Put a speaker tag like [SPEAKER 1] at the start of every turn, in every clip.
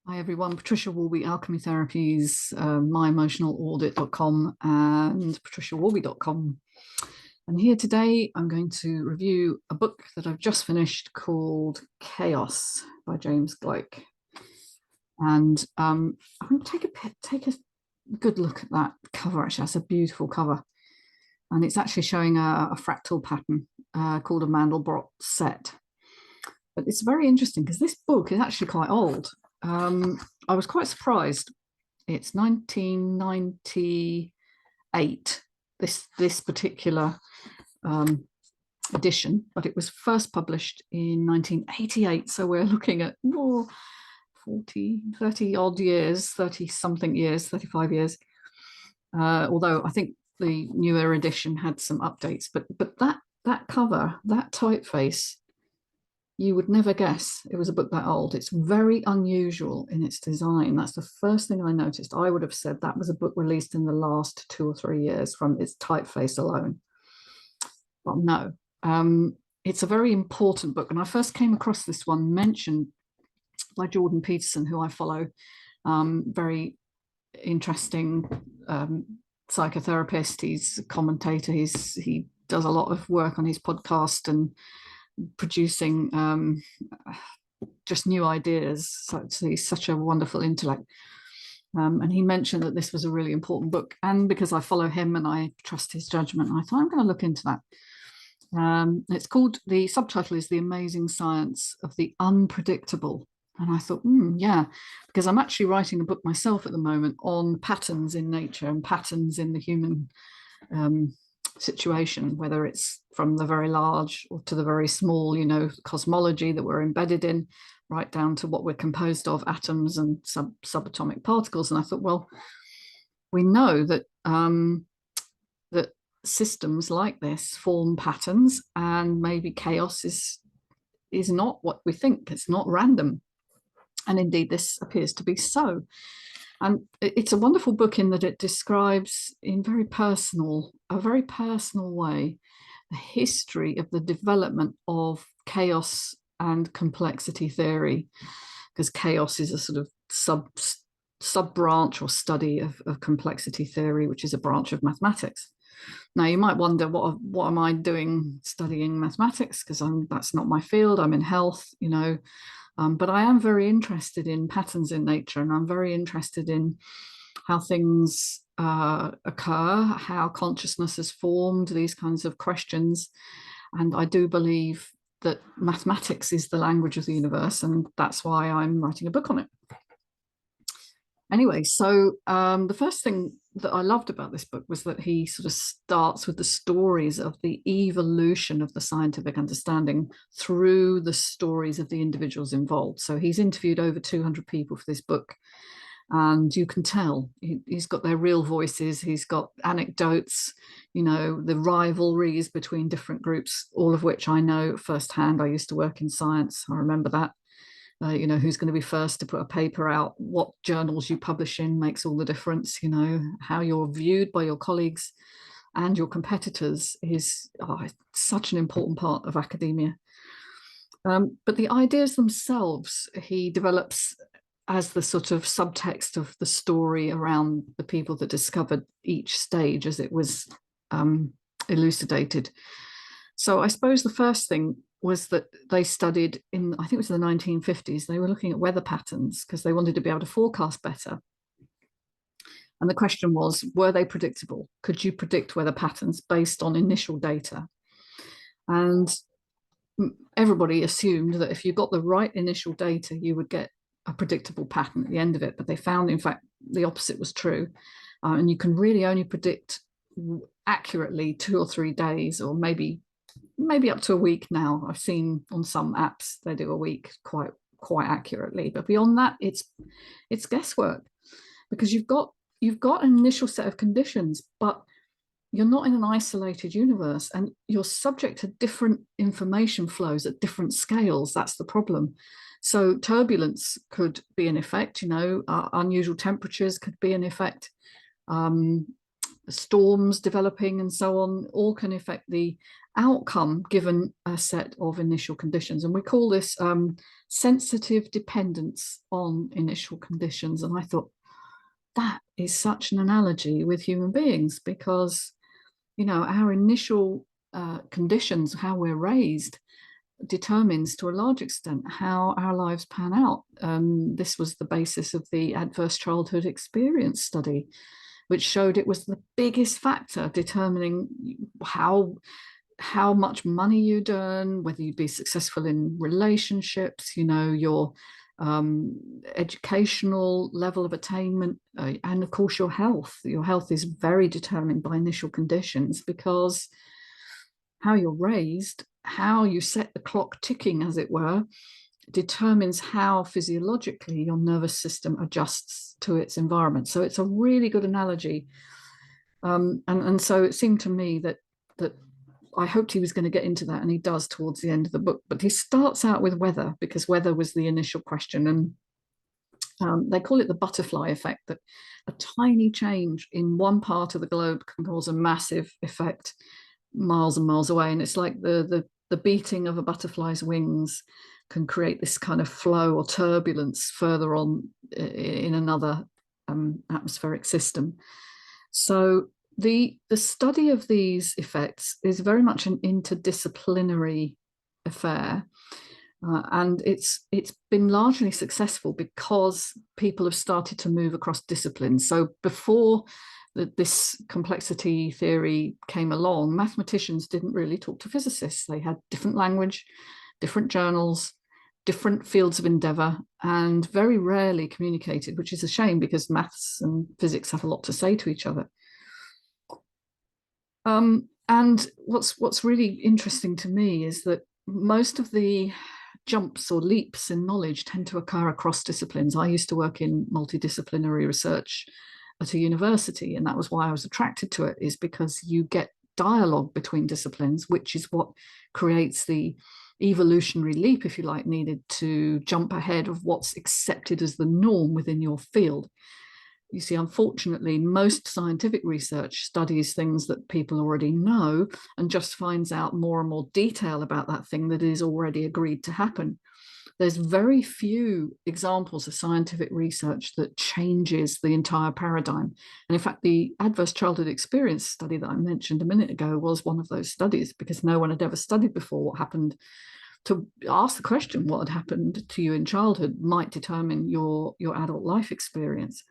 [SPEAKER 1] Hi everyone, Patricia Warby, Alchemy Therapies, myemotionalaudit.com and patriciawarby.com. And here today I'm going to review a book that I've just finished called Chaos by James Gleick. And I'm going to take a good look at that cover. Actually, that's a beautiful cover. And it's actually showing a fractal pattern called a Mandelbrot set. But it's very interesting because this book is actually quite old. I was quite surprised. It's 1998, this particular edition, but it was first published in 1988. So we're looking at 30 odd years, 30 something years, 35 years. Although I think the newer edition had some updates, but that cover, that typeface, you would never guess it was a book that old. It's very unusual in its design. That's the first thing I noticed. I would have said that was a book released in the last 2 or 3 years from its typeface alone. But no, it's a very important book. And I first came across this one mentioned by Jordan Peterson, who I follow, very interesting psychotherapist. He's a commentator. He does a lot of work on his podcast and producing just new ideas. So he's such a wonderful intellect. And he mentioned that this was a really important book. And because I follow him and I trust his judgment, I thought I'm going to look into that. It's called, the subtitle is The Amazing Science of the Unpredictable. And I thought, yeah, because I'm actually writing a book myself at the moment on patterns in nature and patterns in the human situation, whether it's from the very large or to the very small, cosmology that we're embedded in, right down to what we're composed of, atoms and subatomic particles. And I thought, well, we know that that systems like this form patterns, and maybe chaos is not what we think. It's not random. And indeed, this appears to be so. And it's a wonderful book in that it describes in a very personal way, the history of the development of chaos and complexity theory, because chaos is a sort of sub branch or study of complexity theory, which is a branch of mathematics. Now, you might wonder, what am I doing studying mathematics? Because that's not my field. I'm in health, but I am very interested in patterns in nature, and I'm very interested in how things occur, how consciousness is formed, these kinds of questions. And I do believe that mathematics is the language of the universe, and that's why I'm writing a book on it. Anyway, so the first thing that I loved about this book was that he sort of starts with the stories of the evolution of the scientific understanding through the stories of the individuals involved. So he's interviewed over 200 people for this book, and you can tell he's got their real voices. He's got anecdotes, the rivalries between different groups, all of which I know firsthand. I used to work in science. I remember that. Who's going to be first to put a paper out, what journals you publish in makes all the difference. How you're viewed by your colleagues and your competitors is such an important part of academia. But the ideas themselves he develops as the sort of subtext of the story around the people that discovered each stage as it was elucidated. So I suppose the first thing was that they studied in, I think it was the 1950s, they were looking at weather patterns because they wanted to be able to forecast better. And the question was, were they predictable? Could you predict weather patterns based on initial data? And everybody assumed that if you got the right initial data, you would get a predictable pattern at the end of it. But they found, in fact, the opposite was true. And you can really only predict accurately 2 or 3 days, or maybe up to a week now. I've seen on some apps they do a week quite accurately, but beyond that it's guesswork, because you've got an initial set of conditions, but you're not in an isolated universe, and you're subject to different information flows at different scales. That's the problem. So turbulence could be in effect, unusual temperatures could be in effect, storms developing and so on, all can affect the outcome given a set of initial conditions. And we call this sensitive dependence on initial conditions. And I thought, that is such an analogy with human beings, because, you know, our initial conditions, how we're raised, determines to a large extent how our lives pan out. This was the basis of the adverse childhood experience study, which showed it was the biggest factor determining how much money you'd earn, whether you'd be successful in relationships, you know, your educational level of attainment, and of course your health. Your health is very determined by initial conditions, because how you're raised, how you set the clock ticking, as it were, determines how physiologically your nervous system adjusts to its environment. So it's a really good analogy. And so it seemed to me that I hoped he was going to get into that, and he does towards the end of the book. But he starts out with weather, because weather was the initial question. And they call it the butterfly effect, that a tiny change in one part of the globe can cause a massive effect miles and miles away. And it's like the beating of a butterfly's wings can create this kind of flow or turbulence further on in another atmospheric system. So the study of these effects is very much an interdisciplinary affair. And it's been largely successful because people have started to move across disciplines. So before this complexity theory came along, mathematicians didn't really talk to physicists. They had different language, different journals, different fields of endeavor, and very rarely communicated, which is a shame, because maths and physics have a lot to say to each other. And what's really interesting to me is that most of the jumps or leaps in knowledge tend to occur across disciplines. I used to work in multidisciplinary research at a university, and that was why I was attracted to it, is because you get dialogue between disciplines, which is what creates the evolutionary leap, if you like, needed to jump ahead of what's accepted as the norm within your field. You see, unfortunately, most scientific research studies things that people already know and just finds out more and more detail about that thing that is already agreed to happen. There's very few examples of scientific research that changes the entire paradigm. And in fact, the adverse childhood experience study that I mentioned a minute ago was one of those studies, because no one had ever studied before what happened. To ask the question, what had happened to you in childhood might determine your adult life experience.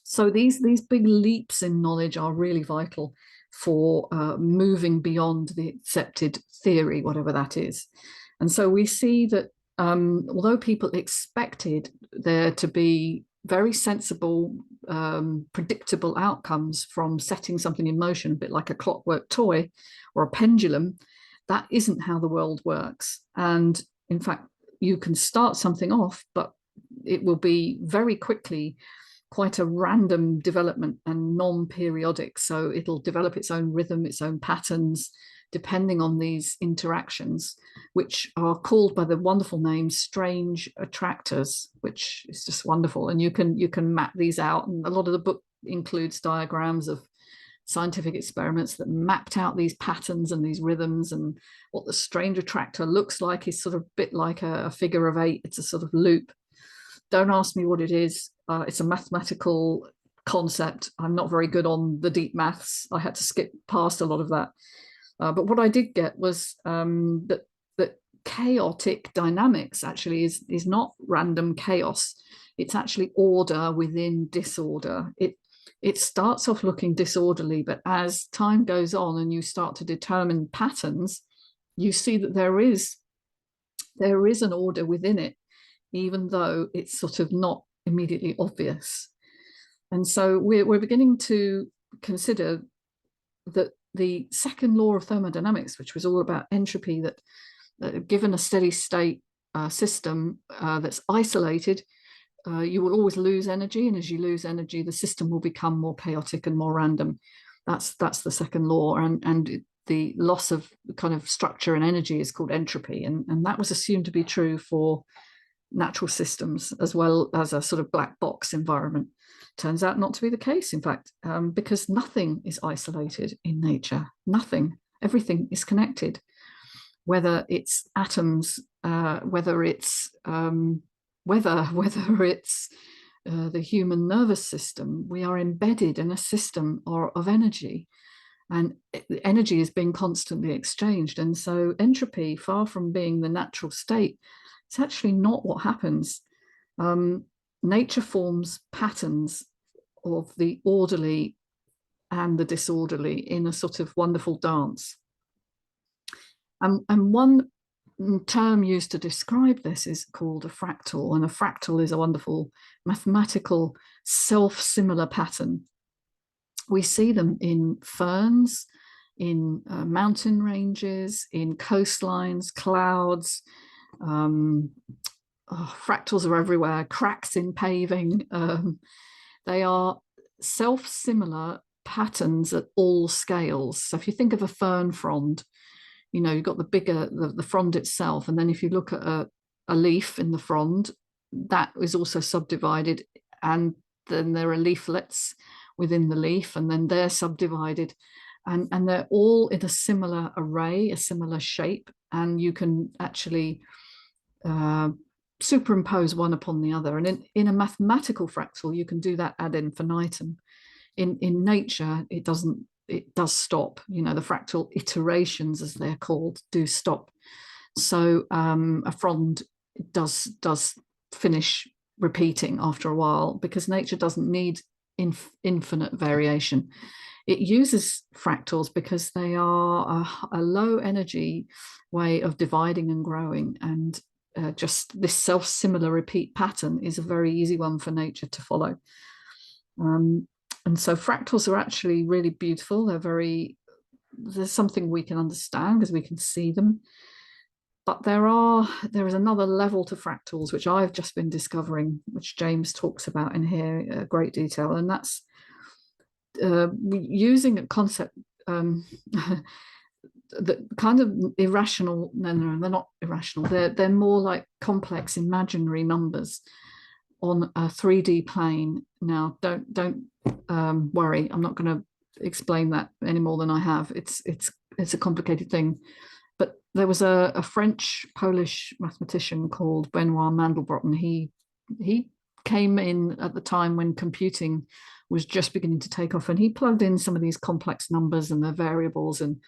[SPEAKER 1] So these big leaps in knowledge are really vital for moving beyond the accepted theory, whatever that is. And so we see that although people expected there to be very sensible, predictable outcomes from setting something in motion, a bit like a clockwork toy or a pendulum, that isn't how the world works. And in fact, you can start something off, but it will be very quickly quite a random development and non-periodic. So it'll develop its own rhythm, its own patterns, depending on these interactions, which are called by the wonderful name strange attractors, which is just wonderful. And you can map these out. And a lot of the book includes diagrams of scientific experiments that mapped out these patterns and these rhythms, and what the strange attractor looks like is sort of a bit like a figure of eight. It's a sort of loop. Don't ask me what it is. It's a mathematical concept. I'm not very good on the deep maths. I had to skip past a lot of that. But what I did get was that chaotic dynamics actually is not random chaos. It's actually order within disorder. It starts off looking disorderly, but as time goes on and you start to determine patterns, you see that there is an order within it, even though it's sort of not immediately obvious. And so we're beginning to consider that the second law of thermodynamics, which was all about entropy, that given a steady state system that's isolated, you will always lose energy. And as you lose energy, the system will become more chaotic and more random. That's the second law. And the loss of kind of structure and energy is called entropy. And that was assumed to be true for natural systems as well as a sort of black box environment. Turns out not to be the case, in fact, because nothing is isolated in nature, nothing. Everything is connected, whether it's atoms, whether it's whether it's the human nervous system. We are embedded in a system of energy, and energy is being constantly exchanged. And so entropy, far from being the natural state, it's actually not what happens. Nature forms patterns of the orderly and the disorderly in a sort of wonderful dance. And one term used to describe this is called a fractal. And a fractal is a wonderful mathematical self-similar pattern. We see them in ferns, in mountain ranges, in coastlines, clouds. Fractals are everywhere, cracks in paving. They are self-similar patterns at all scales. So if you think of a fern frond, you know, you've got the bigger, the frond itself. And then if you look at a leaf in the frond, that is also subdivided. And then there are leaflets within the leaf, and then they're subdivided. And they're all in a similar array, a similar shape. And you can actually superimpose one upon the other. And in a mathematical fractal, you can do that ad infinitum. In nature, it doesn't. It does stop. You know, the fractal iterations, as they're called, do stop. So a frond does finish repeating after a while, because nature doesn't need infinite variation. It uses fractals because they are a low energy way of dividing and growing, and just this self-similar repeat pattern is a very easy one for nature to follow. And so fractals are actually really beautiful. There's something we can understand because we can see them. But there is another level to fractals, which I've just been discovering, which James talks about in here in great detail. And that's using a concept that kind of irrational. No, they're not irrational. They're more like complex imaginary numbers on a 3D plane. Now, don't worry, I'm not going to explain that any more than I have. It's a complicated thing. But there was a French-Polish mathematician called Benoit Mandelbrot, and he came in at the time when computing was just beginning to take off, and he plugged in some of these complex numbers and their variables, and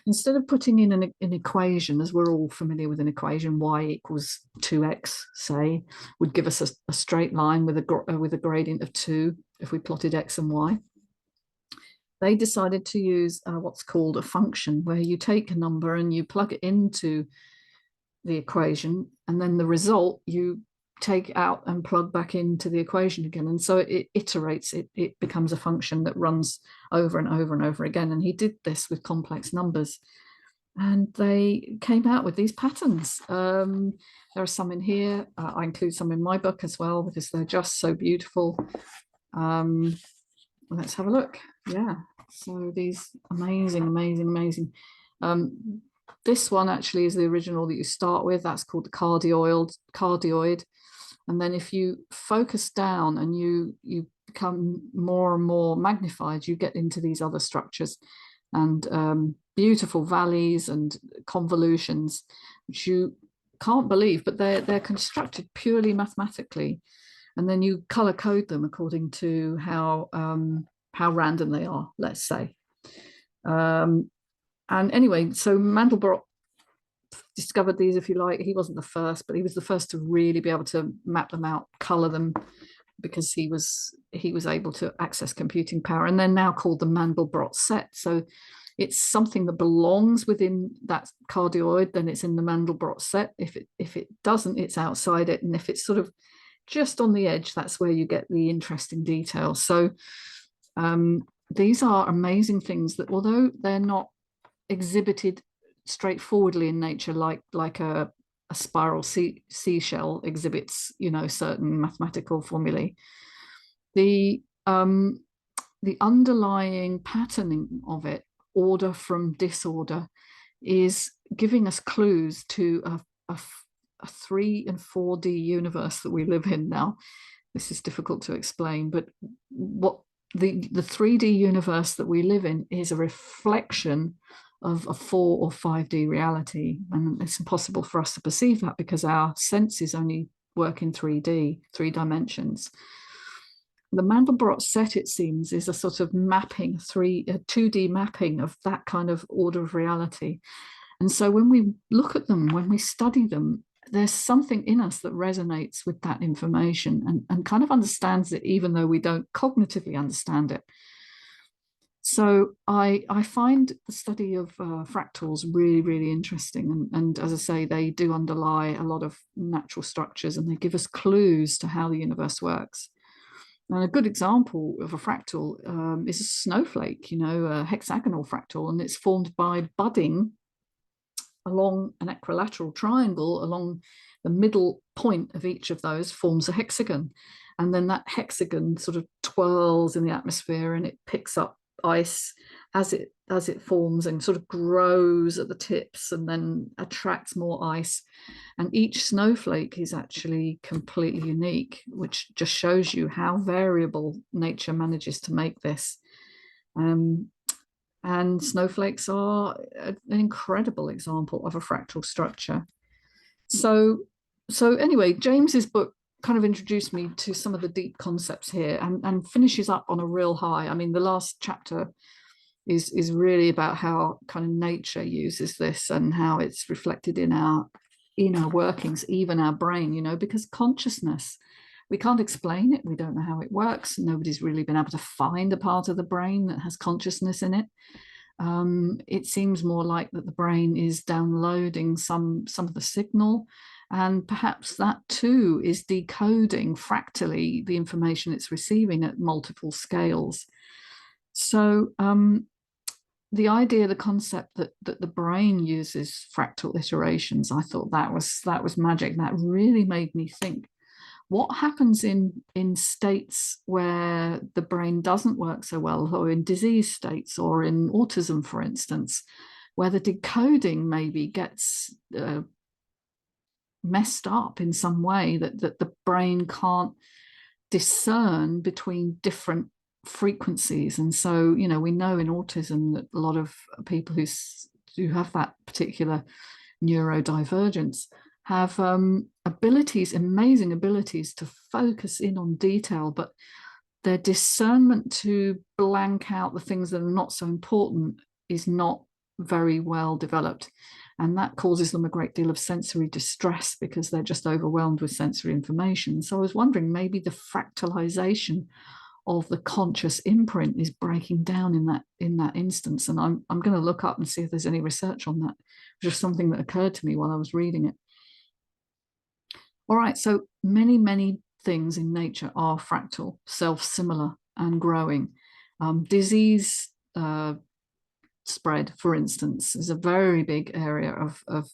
[SPEAKER 1] instead of putting in an equation, as we're all familiar with an equation, y equals 2x, say, would give us a straight line with a gradient of 2 if we plotted x and y. They decided to use what's called a function, where you take a number and you plug it into the equation, and then the result you take out and plug back into the equation again. And so it iterates, it becomes a function that runs over and over and over again. And he did this with complex numbers. And they came out with these patterns. There are some in here. I include some in my book as well, because they're just so beautiful. Let's have a look. Yeah. So these amazing. This one actually is the original that you start with. That's called the cardioid. And then if you focus down and you become more and more magnified, you get into these other structures and beautiful valleys and convolutions, which you can't believe, but they're constructed purely mathematically. And then you color code them according to how random they are, let's say. And anyway, so Mandelbrot discovered these, if you like. He wasn't the first, but he was the first to really be able to map them out, color them, because he was able to access computing power. And they're now called the Mandelbrot set. So it's something that belongs within that cardioid, then it's in the Mandelbrot set. If it doesn't, it's outside it. And if it's sort of just on the edge, that's where you get the interesting details. So these are amazing things that, although they're not exhibited straightforwardly in nature, like a spiral seashell exhibits, you know, certain mathematical formulae, the underlying patterning of it, order from disorder, is giving us clues to a 3 and 4D universe that we live in now. This is difficult to explain, but what the 3D universe that we live in is a reflection of a 4 or 5D reality. And it's impossible for us to perceive that because our senses only work in 3D, 3 dimensions. The Mandelbrot set, it seems, is a sort of mapping, a 2D mapping of that kind of order of reality. And so when we look at them, when we study them, there's something in us that resonates with that information and kind of understands it, even though we don't cognitively understand it. So I find the study of fractals really, really interesting. And as I say, they do underlie a lot of natural structures and they give us clues to how the universe works. And a good example of a fractal is a snowflake, a hexagonal fractal, and it's formed by budding along an equilateral triangle. Along the middle point of each of those forms a hexagon. And then that hexagon sort of twirls in the atmosphere and it picks up ice as it forms and sort of grows at the tips and then attracts more ice. And each snowflake is actually completely unique, which just shows you how variable nature manages to make this. And snowflakes are an incredible example of a fractal structure. So anyway, James's book kind of introduced me to some of the deep concepts here and finishes up on a real high. I mean, the last chapter is really about how kind of nature uses this and how it's reflected in our workings, even our brain, because consciousness, we can't explain it. We don't know how it works. Nobody's really been able to find a part of the brain that has consciousness in it. It seems more like that the brain is downloading some of the signal, and perhaps that too is decoding fractally the information it's receiving at multiple scales. So the idea, the concept that the brain uses fractal iterations, I thought that was magic. That really made me think, what happens in states where the brain doesn't work so well, or in disease states, or in autism, for instance, where the decoding maybe gets messed up in some way, that the brain can't discern between different frequencies. And so, we know in autism that a lot of people who have that particular neurodivergence have amazing abilities to focus in on detail, but their discernment to blank out the things that are not so important is not very well developed. And that causes them a great deal of sensory distress because they're just overwhelmed with sensory information. So I was wondering, maybe the fractalization of the conscious imprint is breaking down in that instance. And I'm going to look up and see if there's any research on that, which is something that occurred to me while I was reading it. All right, so many things in nature are fractal, self-similar and growing. Disease spread, for instance, is a very big area of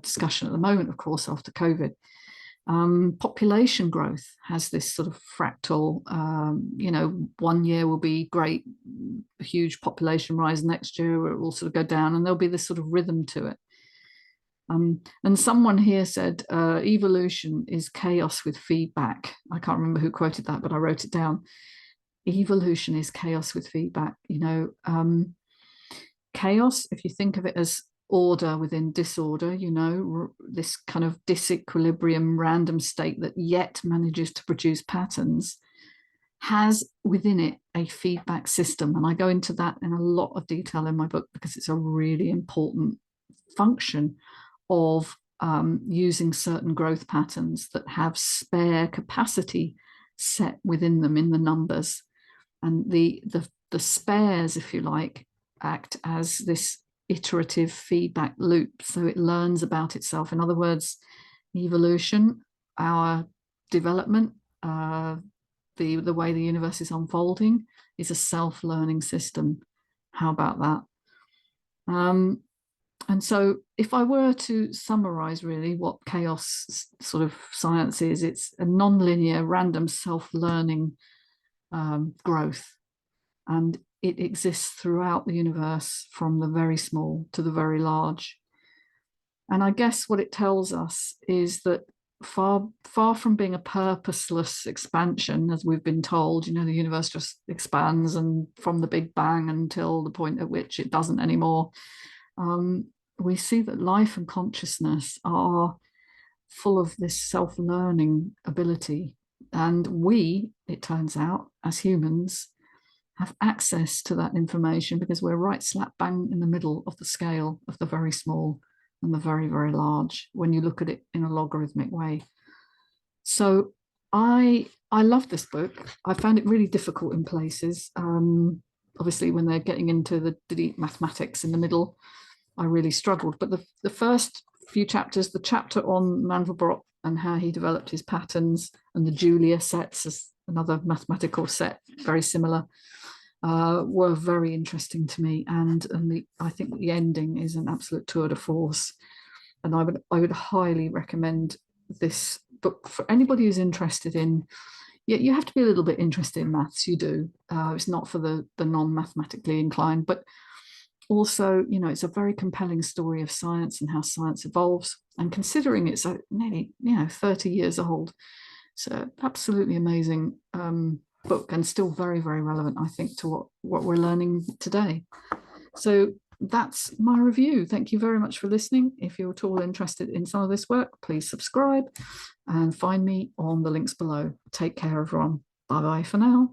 [SPEAKER 1] discussion at the moment, of course, after COVID. Population growth has this sort of fractal, 1 year will be great, huge population rise, next year it will sort of go down, and there'll be this sort of rhythm to it. And someone here said, evolution is chaos with feedback. I can't remember who quoted that, but I wrote it down. Evolution is chaos with feedback. Chaos, if you think of it as order within disorder, this kind of disequilibrium random state that yet manages to produce patterns, has within it a feedback system. And I go into that in a lot of detail in my book because it's a really important function of using certain growth patterns that have spare capacity set within them in the numbers. And the spares, if you like, act as this iterative feedback loop. So it learns about itself. In other words, evolution, our development, the way the universe is unfolding, is a self-learning system. How about that? And so if I were to summarize really what chaos sort of science is, it's a non-linear, random self-learning growth. And it exists throughout the universe, from the very small to the very large. And I guess what it tells us is that far from being a purposeless expansion, as we've been told. The universe just expands, and from the Big Bang until the point at which it doesn't anymore. We see that life and consciousness are full of this self-learning ability, and we, it turns out, as humans, have access to that information because we're right slap bang in the middle of the scale of the very small and the very, very large when you look at it in a logarithmic way. So I love this book. I found it really difficult in places. Obviously, when they're getting into the deep mathematics in the middle, I really struggled. But the first few chapters, the chapter on Mandelbrot and how he developed his patterns, and the Julia sets as another mathematical set, very similar, were very interesting to me. And I think the ending is an absolute tour de force. And I would highly recommend this book for anybody who's interested in. You have to be a little bit interested in maths. You do. It's not for the non-mathematically inclined, but also, it's a very compelling story of science and how science evolves. And considering it's nearly 30 years old, it's an absolutely amazing book, and still very, very relevant, I think, to what we're learning today. So that's my review. Thank you very much for listening. If you're at all interested in some of this work, please subscribe and find me on the links below. Take care, everyone. Bye bye for now.